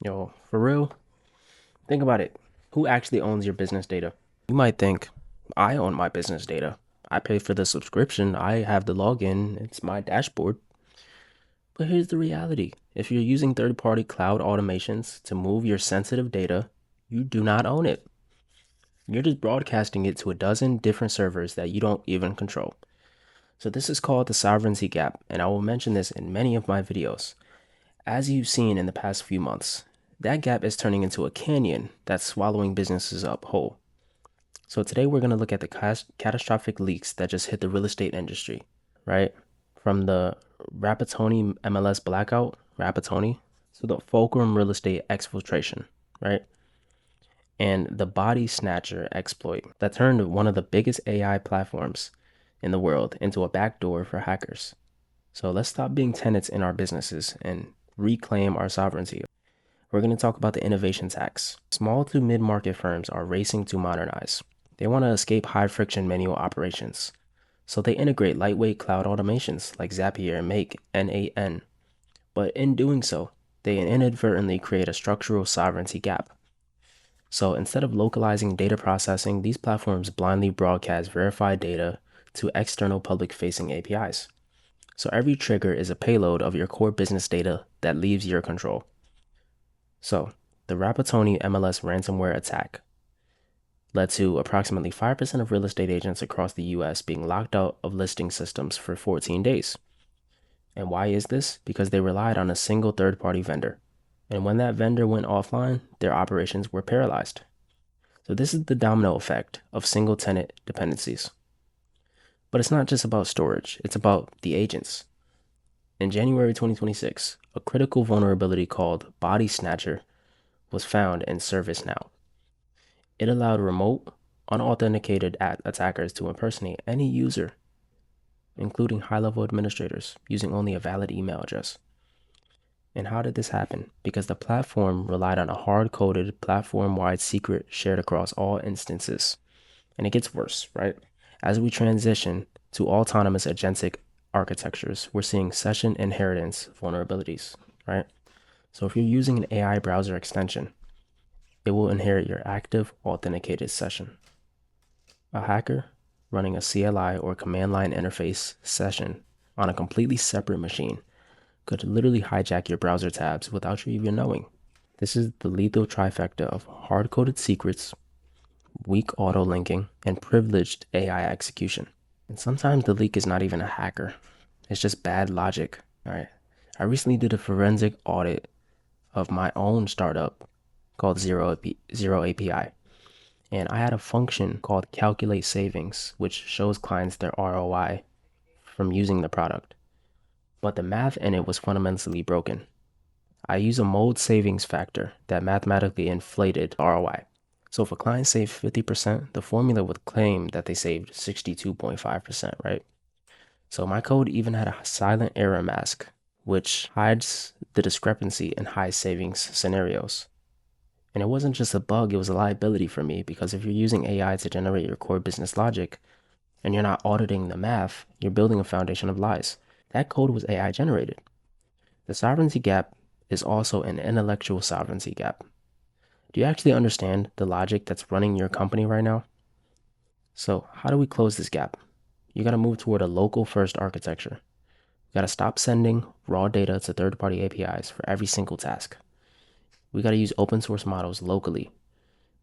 Yo, for real, think about it. Who actually owns your business data? You might think, I own my business data. I pay for the subscription, I have the login, it's my dashboard. But here's the reality. If you're using third-party cloud automations to move your sensitive data, you do not own it. You're just broadcasting it to a dozen different servers that you don't even control. So this is called the sovereignty gap, and I will mention this in many of my videos. As you've seen in the past few months, that gap is turning into a canyon that's swallowing businesses up whole. So today we're going to look at the catastrophic leaks that just hit the real estate industry, right? From the Rapatoni MLS blackout, Rapatoni, to the Fulcrum real estate exfiltration, right? And the body snatcher exploit that turned one of the biggest AI platforms in the world into a backdoor for hackers. So let's stop being tenants in our businesses and reclaim our sovereignty. We're going to talk about the innovation tax. Small to mid market firms are racing to modernize. They want to escape high friction manual operations. So they integrate lightweight cloud automations like Zapier and Make NAN. But in doing so, they inadvertently create a structural sovereignty gap. So instead of localizing data processing, these platforms blindly broadcast verified data to external public facing APIs. So every trigger is a payload of your core business data that leaves your control. So the Rapatoni MLS ransomware attack led to approximately 5% of real estate agents across the US being locked out of listing systems for 14 days. And why is this? Because they relied on a single third party vendor. And when that vendor went offline, their operations were paralyzed. So this is the domino effect of single tenant dependencies. But it's not just about storage, it's about the agents. In January 2026, a critical vulnerability called Body Snatcher was found in ServiceNow. It allowed remote, unauthenticated attackers to impersonate any user, including high-level administrators, using only a valid email address. And how did this happen? Because the platform relied on a hard-coded, platform-wide secret shared across all instances. And it gets worse, right? As we transition to autonomous agentic architectures, we're seeing session inheritance vulnerabilities, right? So if you're using an AI browser extension, it will inherit your active authenticated session. A hacker running a CLI or command line interface session on a completely separate machine could literally hijack your browser tabs without you even knowing. This is the lethal trifecta of hard-coded secrets, weak auto-linking, and privileged AI execution. And sometimes the leak is not even a hacker. It's just bad logic. All right. I recently did a forensic audit of my own startup called Zero API. And I had a function called calculate savings, which shows clients their ROI from using the product. But the math in it was fundamentally broken. I use a mode savings factor that mathematically inflated ROI. So if a client saved 50%, the formula would claim that they saved 62.5%, right? So my code even had a silent error mask, which hides the discrepancy in high savings scenarios. And it wasn't just a bug, it was a liability for me because if you're using AI to generate your core business logic and you're not auditing the math, you're building a foundation of lies. That code was AI generated. The sovereignty gap is also an intellectual sovereignty gap. Do you actually understand the logic that's running your company right now? So, how do we close this gap? You got to move toward a local first architecture. You got to stop sending raw data to third party APIs for every single task. We got to use open source models locally.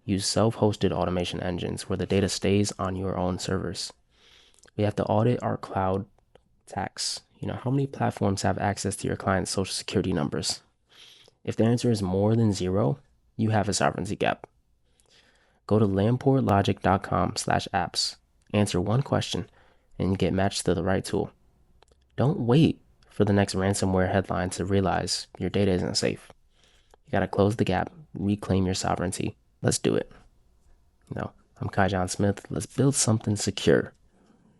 Use self hosted automation engines where the data stays on your own servers. We have to audit our cloud tax. How many platforms have access to your client's social security numbers? If the answer is more than zero, you have a sovereignty gap. Go to lamport.logic.com/apps, answer one question, and you get matched to the right tool. Don't wait for the next ransomware headline to realize your data isn't safe. You gotta close the gap, reclaim your sovereignty. Let's do it. I'm Kai John Smith. Let's build something secure.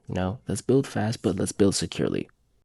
Let's build fast, but let's build securely.